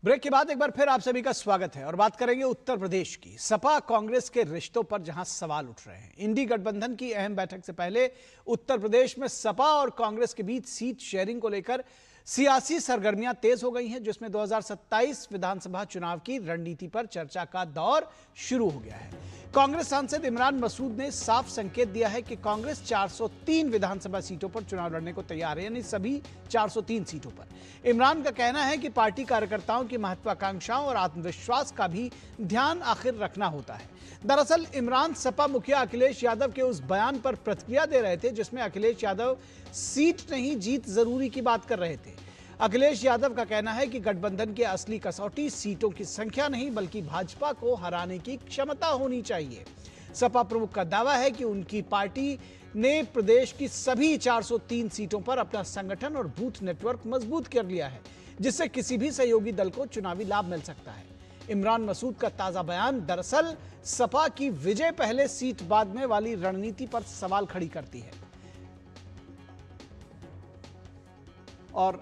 Break के बाद एक बार फिर आप सभी का स्वागत है और बात करेंगे उत्तर प्रदेश की। सपा कांग्रेस के रिश्तों पर जहां सवाल उठ रहे हैं। इंडी गठबंधन की अहम बैठक से पहले उत्तर प्रदेश में सपा और कांग्रेस के बीच सीट शेयरिंग को लेकर सियासी सरगर्मियां तेज हो गई हैं, जिसमें 2027 विधानसभा चुनाव की रणनीति पर चर्चा का दौर शुरू हो गया है। कांग्रेस सांसद इमरान मसूद ने साफ संकेत दिया है कि कांग्रेस 403 विधानसभा सीटों पर चुनाव लड़ने को तैयार है, यानी सभी 403 सीटों पर। इमरान का कहना है कि पार्टी कार्यकर्ताओं की महत्वाकांक्षाओं और आत्मविश्वास का भी ध्यान आखिर रखना होता है। दरअसल इमरान सपा मुखिया अखिलेश यादव के उस बयान पर प्रतिक्रिया दे रहे थे, जिसमें अखिलेश यादव सीट नहीं जीत जरूरी की बात कर रहे थे। अखिलेश यादव का कहना है कि गठबंधन की असली कसौटी सीटों की संख्या नहीं, बल्कि भाजपा को हराने की क्षमता होनी चाहिए। सपा प्रमुख का दावा है कि उनकी पार्टी ने प्रदेश की सभी 403 सीटों पर अपना संगठन और बूथ नेटवर्क मजबूत कर लिया है, जिससे किसी भी सहयोगी दल को चुनावी लाभ मिल सकता है। इमरान मसूद का ताजा बयान दरअसल सपा की विजय पहले सीट बाद में वाली रणनीति पर सवाल खड़ी करती है। और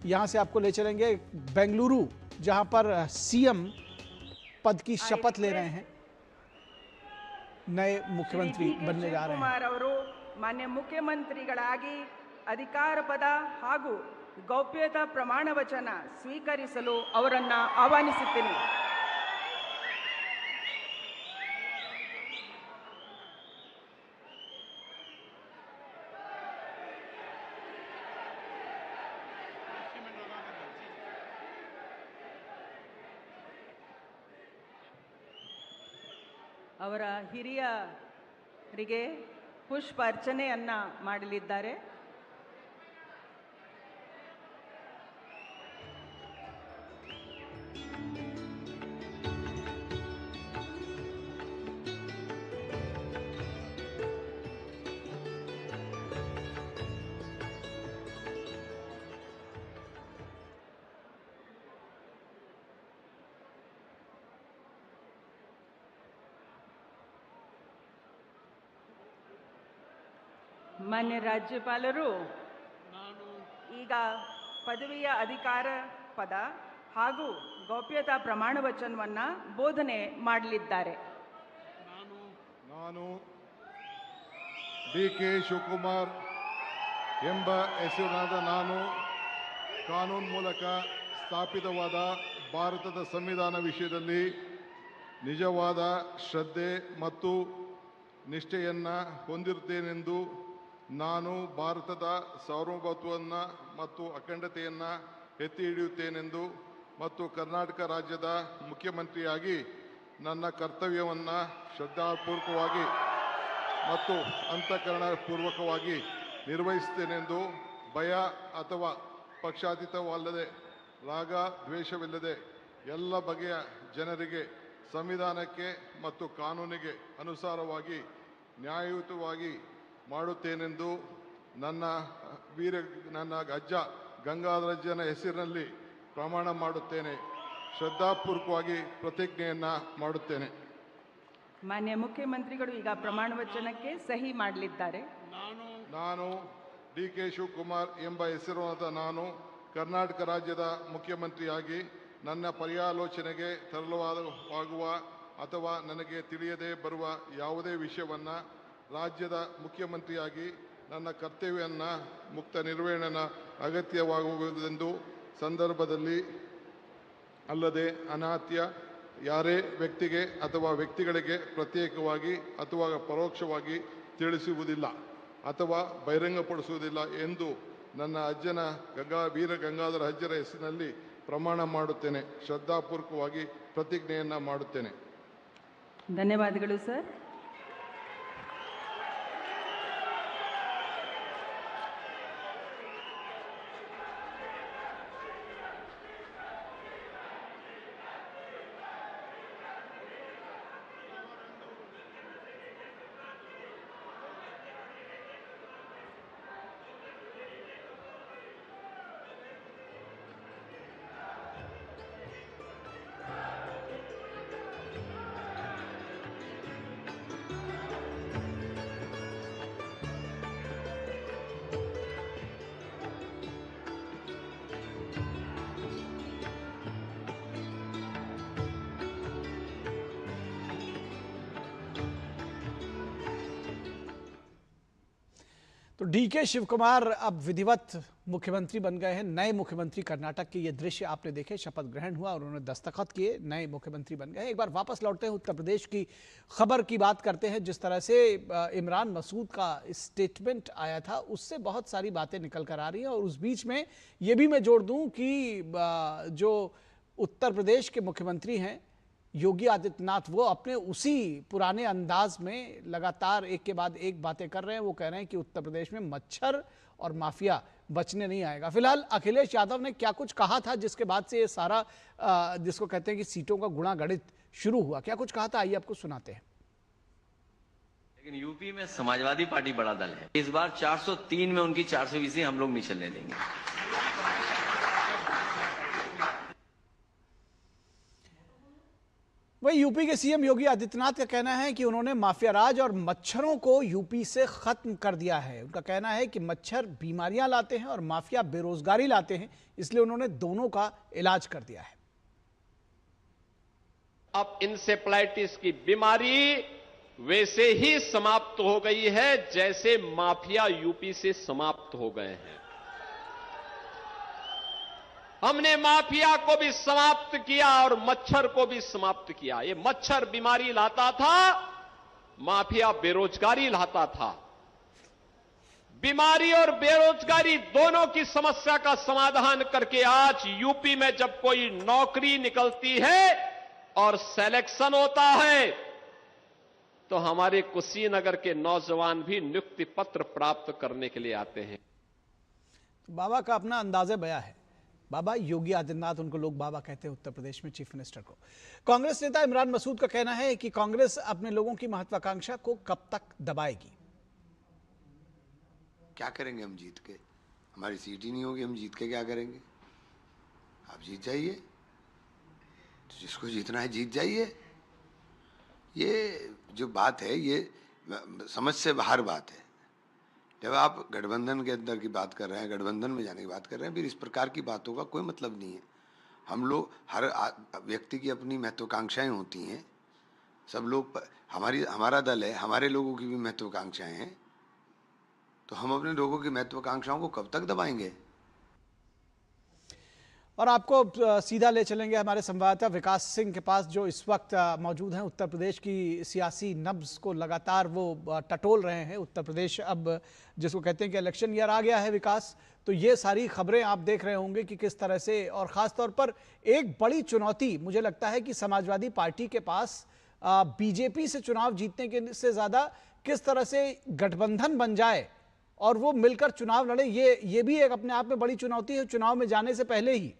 यहां से आपको ले चलेंगे बेंगलुरु, जहां पर सीएम पद की शपथ ले रहे हैं, नए मुख्यमंत्री बनने जा रहे हैं। ಕುಮಾರ್ ಅವರು ಮಾನ್ಯ ಮುಖ್ಯಮಂತ್ರಿಗಳಾಗಿ ಅಧಿಕಾರ ಪದ ಹಾಗೂ ಗೌಪ್ಯತಾ ಪ್ರಮಾಣ ವಚನ ಸ್ವೀಕರಿಸಲು ಅವರನ್ನ ಆಹ್ವಾನಿಸುತ್ತೇನೆ। ಅವರ ಹಿರಿಯರಿಗೆ ಪುಷ್ಪ ಅರ್ಚನೆಯನ್ನ ಮಾಡಲಿದ್ದಾರೆ। ಮಾನ್ಯ ರಾಜ್ಯಪಾಲರು ಈಗ ಪದವಿಯ ಅಧಿಕಾರ ಪದ ಹಾಗೂ ಗೌಪ್ಯತಾ ಪ್ರಮಾಣ ವಚನವನ್ನು ಬೋಧನೆ ಮಾಡಲಿದ್ದಾರೆ। ನಾನು ಡಿ.ಕೆ. ಶಿವಕುಮಾರ್ ಎಂಬ ಹೆಸರಿನಾದ ನಾನು ಕಾನೂನು ಮೂಲಕ ಸ್ಥಾಪಿತವಾದ ಭಾರತದ ಸಂವಿಧಾನ ವಿಷಯದಲ್ಲಿ ನಿಜವಾದ ಶ್ರದ್ಧೆ ಮತ್ತು ನಿಷ್ಠೆಯನ್ನು ಹೊಂದಿರುತ್ತೇನೆಂದು, ನಾನು ಭಾರತದ ಸಾರ್ವಭೌಮತ್ವವನ್ನು ಮತ್ತು ಅಖಂಡತೆಯನ್ನು ಎತ್ತಿ ಹಿಡಿಯುತ್ತೇನೆಂದು ಮತ್ತು ಕರ್ನಾಟಕ ರಾಜ್ಯದ ಮುಖ್ಯಮಂತ್ರಿಯಾಗಿ ನನ್ನ ಕರ್ತವ್ಯವನ್ನು ಶ್ರದ್ಧಾಪೂರ್ವಕವಾಗಿ ಮತ್ತು ಅಂತಃಕರಣಪೂರ್ವಕವಾಗಿ ನಿರ್ವಹಿಸುತ್ತೇನೆಂದು, ಭಯ ಅಥವಾ ಪಕ್ಷಾತೀತವಲ್ಲದೆ ರಾಗ ದ್ವೇಷವಿಲ್ಲದೆ ಎಲ್ಲ ಬಗೆಯ ಜನರಿಗೆ ಸಂವಿಧಾನಕ್ಕೆ ಮತ್ತು ಕಾನೂನಿಗೆ ಅನುಸಾರವಾಗಿ ನ್ಯಾಯಯುತವಾಗಿ ಮಾಡುತ್ತೇನೆಂದು ನನ್ನ ಅಜ್ಜ ಗಂಗಾಧರಜ್ಜನ ಹೆಸರಿನಲ್ಲಿ ಪ್ರಮಾಣ ಮಾಡುತ್ತೇನೆ, ಶ್ರದ್ಧಾಪೂರ್ವಕವಾಗಿ ಪ್ರತಿಜ್ಞೆಯನ್ನು ಮಾಡುತ್ತೇನೆ। ಮಾನ್ಯ ಮುಖ್ಯಮಂತ್ರಿಗಳು ಈಗ ಪ್ರಮಾಣ ವಚನಕ್ಕೆ ಸಹಿ ಮಾಡಲಿದ್ದಾರೆ। ನಾನು ಡಿ.ಕೆ. ಶಿವಕುಮಾರ್ ಎಂಬ ಹೆಸರಿನಾದ ನಾನು ಕರ್ನಾಟಕ ರಾಜ್ಯದ ಮುಖ್ಯಮಂತ್ರಿಯಾಗಿ ನನ್ನ ಪರ್ಯಾಲೋಚನೆಗೆ ತರಲಾಗುವ ಅಥವಾ ನನಗೆ ತಿಳಿಯದೇ ಬರುವ ಯಾವುದೇ ವಿಷಯವನ್ನು ರಾಜ್ಯದ ಮುಖ್ಯಮಂತ್ರಿಯಾಗಿ ನನ್ನ ಕರ್ತವ್ಯವನ್ನು ಮುಕ್ತ ನಿರ್ವಹಣೆಯ ಅಗತ್ಯವಾಗುವುದೆಂದು ಸಂದರ್ಭದಲ್ಲಿ ಅಲ್ಲದೆ ಅನಾತ್ಯ ಯಾರೇ ವ್ಯಕ್ತಿಗೆ ಅಥವಾ ವ್ಯಕ್ತಿಗಳಿಗೆ ಪ್ರತ್ಯೇಕವಾಗಿ ಅಥವಾ ಪರೋಕ್ಷವಾಗಿ ತಿಳಿಸುವುದಿಲ್ಲ ಅಥವಾ ಬಹಿರಂಗಪಡಿಸುವುದಿಲ್ಲ ಎಂದು ನನ್ನ ಅಜ್ಜನ ವೀರ ಗಂಗಾಧರ ಅಜ್ಜರ ಹೆಸರಿನಲ್ಲಿ ಪ್ರಮಾಣ ಮಾಡುತ್ತೇನೆ, ಶ್ರದ್ಧಾಪೂರ್ವಕವಾಗಿ ಪ್ರತಿಜ್ಞೆಯನ್ನು ಮಾಡುತ್ತೇನೆ। ಧನ್ಯವಾದಗಳು ಸರ್। डीके शिव कुमार अब विधिवत मुख्यमंत्री बन गए हैं, नए मुख्यमंत्री कर्नाटक के। ये दृश्य आपने देखे, शपथ ग्रहण हुआ और उन्होंने दस्तखत किए, नए मुख्यमंत्री बन गए। एक बार वापस लौटते हैं उत्तर प्रदेश की खबर की बात करते हैं। जिस तरह से इमरान मसूद का स्टेटमेंट आया था, उससे बहुत सारी बातें निकल कर आ रही हैं। और उस बीच में ये भी मैं जोड़ दूं कि जो उत्तर प्रदेश के मुख्यमंत्री हैं योगी आदित्यनाथ, वो अपने उसी पुराने अंदाज में लगातार एक के बाद एक बातें कर रहे हैं। वो कह रहे हैं कि उत्तर प्रदेश में मच्छर और माफिया बचने नहीं आएगा। फिलहाल अखिलेश यादव ने क्या कुछ कहा था जिसके बाद से ये सारा जिसको कहते हैं कि सीटों का गुणा गणित शुरू हुआ, क्या कुछ कहा था, आइए आपको सुनाते हैं। लेकिन यूपी में समाजवादी पार्टी बड़ा दल है। इस बार 403 में उनकी 420 हम लोग नहीं चलने देंगे। वही यूपी के सीएम योगी आदित्यनाथ का कहना है कि उन्होंने माफिया राज और मच्छरों को यूपी से खत्म कर दिया है। उनका कहना है कि मच्छर बीमारियां लाते हैं और माफिया बेरोजगारी लाते हैं, इसलिए उन्होंने दोनों का इलाज कर दिया है। अब इंसेफ्लाइटिस की बीमारी वैसे ही समाप्त हो गई है जैसे माफिया यूपी से समाप्त हो गए हैं। हमने माफिया को भी समाप्त किया और मच्छर को भी समाप्त किया। ये मच्छर बीमारी लाता था, माफिया बेरोजगारी लाता था। बीमारी और बेरोजगारी दोनों की समस्या का समाधान करके आज यूपी में जब कोई नौकरी निकलती है और सिलेक्शन होता है तो हमारे कुशीनगर के नौजवान भी नियुक्ति पत्र प्राप्त करने के लिए आते हैं। बाबा का अपना अंदाज़े बयां है। बाबा योगी आदित्यनाथ, उनको लोग बाबा कहते हैं उत्तर प्रदेश में चीफ मिनिस्टर को। कांग्रेस नेता इमरान मसूद का कहना है कि कांग्रेस अपने लोगों की महत्वाकांक्षा को कब तक दबाएगी। क्या करेंगे हम जीत के? हमारी सीट ही नहीं होगी, हम जीत के क्या करेंगे? आप जीत जाइए, तो जिसको जीतना है जीत जाइए। ये जो बात है ये समझ से बाहर बात है। जब आप गठबंधन के अंदर की बात कर रहे हैं, गठबंधन में जाने की बात कर रहे हैं, फिर इस प्रकार की बातों का कोई मतलब नहीं है। हम लोग, हर व्यक्ति की अपनी महत्वाकांक्षाएं होती हैं। सब लोग, हमारा दल है, हमारे लोगों की भी महत्वाकांक्षाएं हैं। तो हम अपने लोगों की महत्वाकांक्षाओं को कब तक दबाएंगे? और आपको सीधा ले चलेंगे हमारे संवाददाता विकास सिंह के पास, जो इस वक्त मौजूद हैं। उत्तर प्रदेश की सियासी नब्ज को लगातार वो टटोल रहे हैं। उत्तर प्रदेश अब जिसको कहते हैं कि इलेक्शन ईयर आ गया है विकास, तो ये सारी खबरें आप देख रहे होंगे कि किस तरह से, और ख़ास तौर पर एक बड़ी चुनौती मुझे लगता है कि समाजवादी पार्टी के पास बीजेपी से चुनाव जीतने के से ज़्यादा किस तरह से गठबंधन बन जाए और वो मिलकर चुनाव लड़े, ये भी एक अपने आप में बड़ी चुनौती है चुनाव में जाने से पहले ही।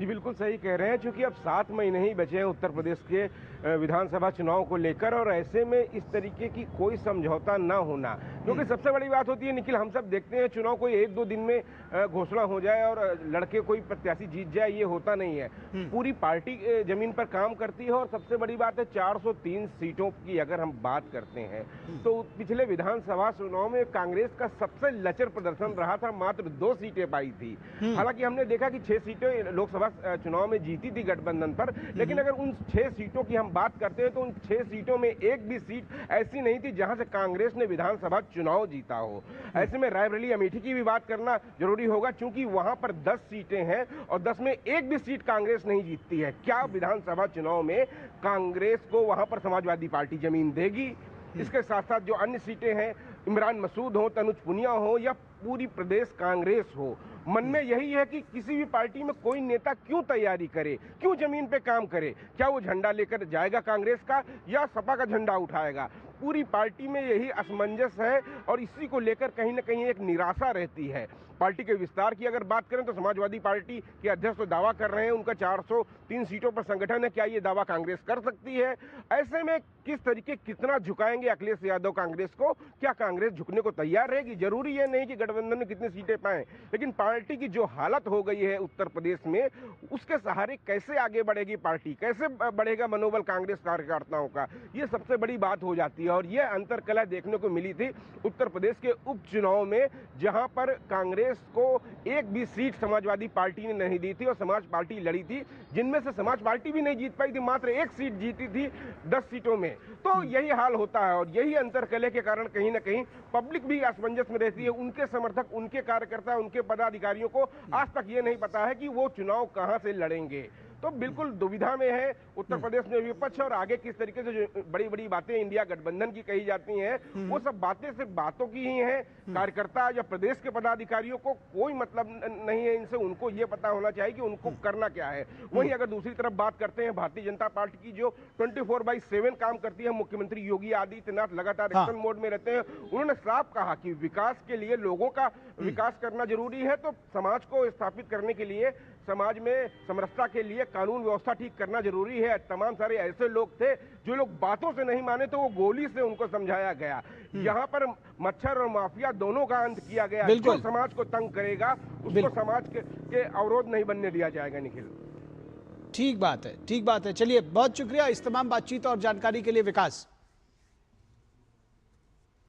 जी बिल्कुल सही कह रहे हैं, क्योंकि अब 7 महीने ही बचे हैं उत्तर प्रदेश के विधानसभा चुनाव को लेकर, और ऐसे में इस तरीके की कोई समझौता ना होना, क्योंकि सबसे बड़ी बात होती है निखिल, हम सब देखते हैं चुनाव कोई 1-2 दिन में घोषणा हो जाए और लड़के कोई प्रत्याशी जीत जाए, ये होता नहीं है। पूरी पार्टी जमीन पर काम करती है। और सबसे बड़ी बात है 403 सीटों की अगर हम बात करते हैं तो पिछले विधानसभा चुनाव में कांग्रेस का सबसे लचर प्रदर्शन रहा था, मात्र 2 सीटें पाई थी। हालांकि हमने देखा कि 6 सीटें लोकसभा चुनाव में जीती थी गठबंधन पर, लेकिन अगर उन 6 सीटों की हम बात करते हैं तो उन 6 सीटों में एक भी सीट ऐसी नहीं थी जहां से कांग्रेस ने विधानसभा चुनाव जीता हो। ऐसे में रायबरेली अमेठी की भी बात करना जरूरी होगा, क्योंकि वहां पर 10 सीटें हैं और 10 में एक भी सीट कांग्रेस नहीं जीतती है। क्या विधानसभा चुनाव में कांग्रेस को वहां पर समाजवादी पार्टी जमीन देगी? इसके साथ साथ जो अन्य सीटें हैं, इमरान मसूद हो, तनुज पुनिया हो या पूरी प्रदेश कांग्रेस हो, मन में यही है कि किसी भी पार्टी में कोई नेता क्यों तैयारी करे, क्यों जमीन पे काम करे? क्या वो झंडा लेकर जाएगा कांग्रेस का या सपा का झंडा उठाएगा? पूरी पार्टी में यही असमंजस है और इसी को लेकर कहीं ना कहीं एक निराशा रहती है। पार्टी के विस्तार की अगर बात करें तो समाजवादी पार्टी के अध्यक्ष तो दावा कर रहे हैं उनका 403 सीटों पर संगठन है। क्या ये दावा कांग्रेस कर सकती है? ऐसे में किस तरीके, कितना झुकाएंगे अखिलेश यादव कांग्रेस को? क्या कांग्रेस झुकने को तैयार रहेगी? जरूरी ये नहीं कि गठबंधन में कितनी सीटें पाएं, लेकिन पार्टी की जो हालत हो गई है उत्तर प्रदेश में, उसके सहारे कैसे आगे बढ़ेगी पार्टी, कैसे बढ़ेगा मनोबल कांग्रेस कार्यकर्ताओं का, ये सबसे बड़ी बात हो जाती है। और यह अंतरकलह देखने को मिली थी उत्तर प्रदेश के उपचुनाव में, जहां पर कांग्रेस प्रदेश को एक भी सीट समाजवादी पार्टी ने नहीं दी थी और समाज पार्टी लड़ी थी, जिनमें से समाज पार्टी भी नहीं जीत पाई थी, मात्र एक सीट जीती थी 10 सीटों में। तो यही हाल होता है और यही अंतरकलह के कारण कहीं ना कहीं पब्लिक भी असमंजस में रहती है। उनके समर्थक, उनके कार्यकर्ता, उनके पदाधिकारियों को आज तक ये नहीं पता है कि वो चुनाव कहां से लड़ेंगे। तो बिल्कुल दुविधा में है उत्तर प्रदेश में विपक्ष। और आगे किस तरीके से जो बड़ी बड़ी बातें इंडिया गठबंधन की कही जाती हैं, वो सब बातें सिर्फ बातों की ही हैं। कार्यकर्ता या प्रदेश के पदाधिकारियों को कोई मतलब नहीं है इनसे। उनको ये पता होना चाहिए कि उनको करना क्या है। वहीं अगर दूसरी तरफ बात करते हैं भारतीय जनता पार्टी की, जो 24/7 काम करती है, मुख्यमंत्री योगी आदित्यनाथ लगातार एक्शन मोड में रहते हैं। उन्होंने साफ कहा कि विकास के लिए लोगों का विकास करना जरूरी है, तो समाज को स्थापित करने के लिए, समाज में समरसता के लिए कानून व्यवस्था ठीक करना जरूरी है। तमाम सारे ऐसे लोग थे जो लोग बातों से नहीं माने, तो वो गोली से उनको समझाया गया। यहाँ पर मच्छर और माफिया दोनों का अंत किया गया। जो समाज को तंग करेगा उसको समाज के अवरोध नहीं बनने दिया जाएगा। निखिल, ठीक बात है, ठीक बात है। चलिए, बहुत शुक्रिया इस तमाम बातचीत और जानकारी के लिए विकास।